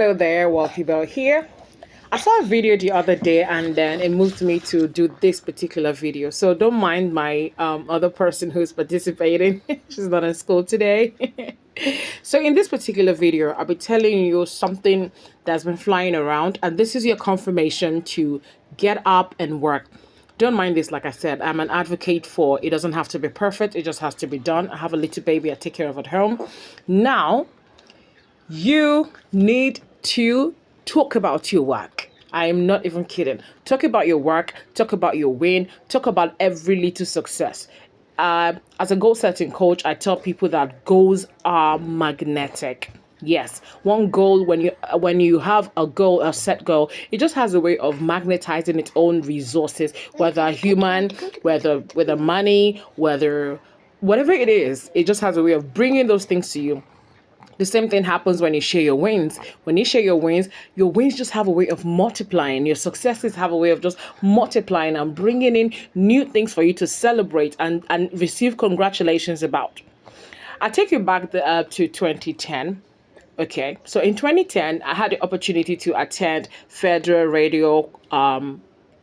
Hello there, Wealthy Bell here. I saw a video the other day and then it moved me to do this particular video. So don't mind my other person who's participating. She's not in school today. So in this particular video, I'll be telling you something that's been flying around, and this is your confirmation to get up and work. Don't mind this, like I said, I'm an advocate for it doesn't have to be perfect, it just has to be done. I have a little baby I take care of at home. Now, you need to talk about your work. I am not even kidding. Talk about your work, talk about your win, talk about every little success. As a goal setting coach, I tell people that goals are magnetic. Yes, one goal, when you have a goal, a set goal, it just has a way of magnetizing its own resources, whether human, whether money, whether whatever it is, it just has a way of bringing those things to you. The same thing happens when you share your wins. When you share your wins just have a way of multiplying. Your successes have a way of just multiplying and bringing in new things for you to celebrate and receive congratulations about. I take you back to 2010. Okay, so in 2010, I had the opportunity to attend Federal Radio,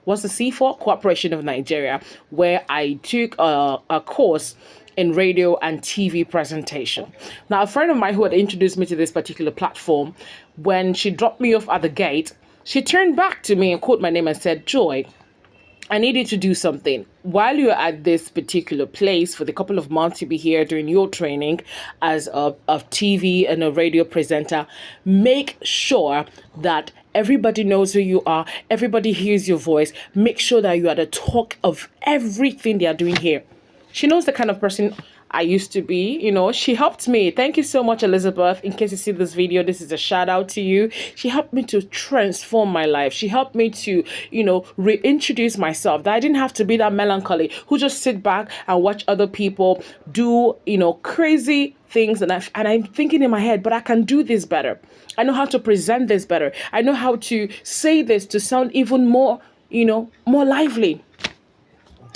what's the C for? Corporation of Nigeria, where I took a course in radio and TV presentation. Now, a friend of mine who had introduced me to this particular platform, when she dropped me off at the gate, she turned back to me and called my name and said, "Joy, I need you to do something. While you're at this particular place for the couple of months you'll be here doing your training as a TV and a radio presenter, make sure that everybody knows who you are, everybody hears your voice, make sure that you are the talk of everything they are doing here." She knows the kind of person I used to be, she helped me. Thank you so much, Elizabeth. In case you see this video, this is a shout out to you. She helped me to transform my life. She helped me to, reintroduce myself. That I didn't have to be that melancholy who just sit back and watch other people do, crazy things. And I'm thinking in my head, but I can do this better. I know how to present this better. I know how to say this to sound even more, more lively.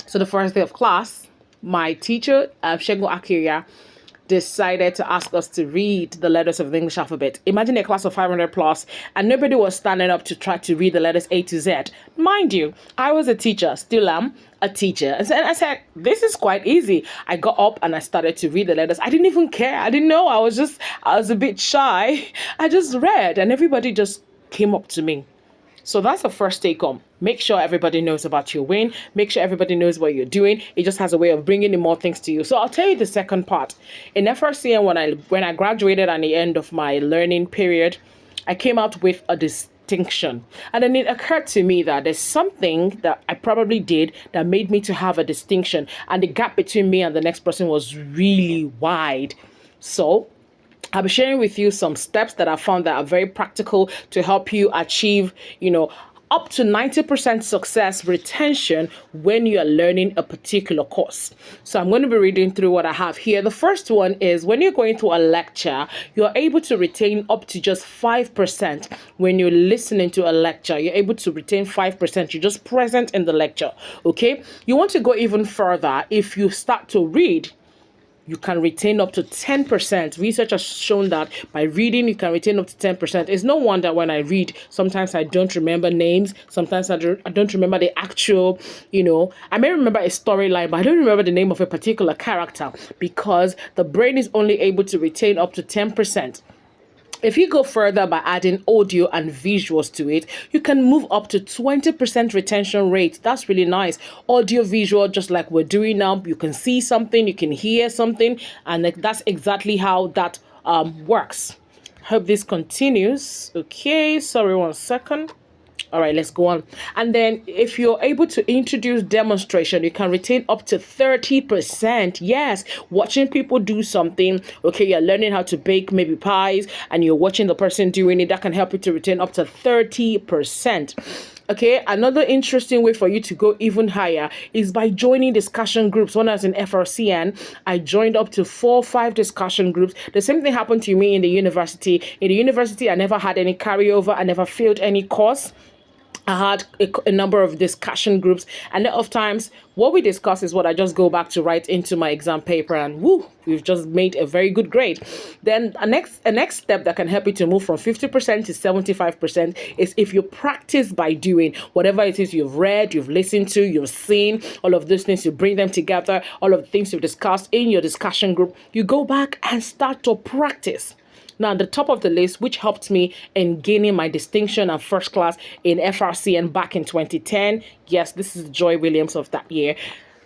So the first day of class, my teacher, Shegun Akiria, decided to ask us to read the letters of the English alphabet. Imagine a class of 500 plus, and nobody was standing up to try to read the letters A to Z. Mind you, I was a teacher, still am a teacher. And I said, this is quite easy. I got up and I started to read the letters. I didn't even care. I didn't know. I was a bit shy. I just read, and everybody just came up to me. So that's the first take home. Make sure everybody knows about your win. Make sure everybody knows what you're doing. It just has a way of bringing in more things to you. So I'll tell you the second part. In FRCN, when I graduated at the end of my learning period, I came out with a distinction. And then it occurred to me that there's something that I probably did that made me to have a distinction. And the gap between me and the next person was really wide. So I'll be sharing with you some steps that I found that are very practical to help you achieve, up to 90% success retention when you are learning a particular course. So I'm going to be reading through what I have here. The first one is when you're going to a lecture, you're able to retain up to just 5% when you're listening to a lecture. You're able to retain 5%. You're just present in the lecture. Okay. You want to go even further. If you start to read, you can retain up to 10%. Research has shown that by reading, you can retain up to 10%. It's no wonder when I read, sometimes I don't remember names. Sometimes I don't remember the actual, I may remember a storyline, but I don't remember the name of a particular character because the brain is only able to retain up to 10%. If you go further by adding audio and visuals to it, you can move up to 20% retention rate. That's really nice. Audio, visual, just like we're doing now. You can see something, you can hear something, and that's exactly how that works. Hope this continues. Okay, sorry, 1 second. All right, let's go on. And then if you're able to introduce demonstration, you can retain up to 30%. Yes, watching people do something. Okay, you're learning how to bake maybe pies and you're watching the person doing it. That can help you to retain up to 30%. Okay, another interesting way for you to go even higher is by joining discussion groups. When I was in FRCN, I joined up to 4 or 5 discussion groups. The same thing happened to me in the university. In the university, I never had any carryover. I never failed any course. I had a number of discussion groups, and a lot of times what we discuss is what I just go back to write into my exam paper, and woo, we've just made a very good grade. Then a next step that can help you to move from 50% to 75% is if you practice by doing whatever it is you've read, you've listened to, you've seen, all of those things, you bring them together, all of the things you've discussed in your discussion group, you go back and start to practice. Now, the top of the list, which helped me in gaining my distinction and first class in FRCN back in 2010. Yes, this is Joy Williams of that year.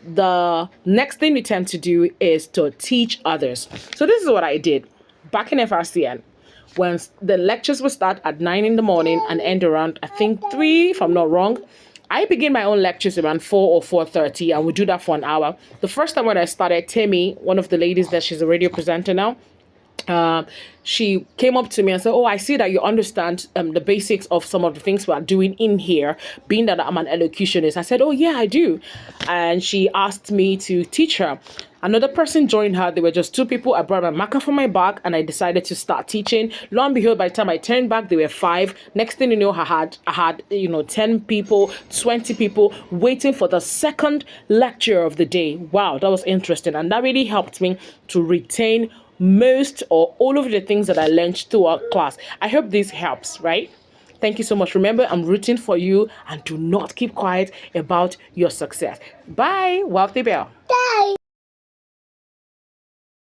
The next thing we tend to do is to teach others. So this is what I did back in FRCN. When the lectures would start at 9 in the morning and end around, I think 3, if I'm not wrong, I begin my own lectures around 4 or 4:30, and we do that for an hour. The first time when I started, Timmy, one of the ladies that she's a radio presenter now, she came up to me and said, "Oh, I see that you understand the basics of some of the things we are doing in here, being that I'm an elocutionist." I said, "Oh, yeah, I do." And she asked me to teach her. Another person joined her. There were just 2 people. I brought my marker from my bag and I decided to start teaching. Lo and behold, by the time I turned back, there were 5. Next thing you know, I had 10 people, 20 people waiting for the second lecture of the day. Wow, that was interesting. And that really helped me to retain most or all of the things that I learned throughout class. I hope this helps, right? Thank you so much. Remember, I'm rooting for you, and do not keep quiet about your success. Bye. Wealthy Bell. Bye.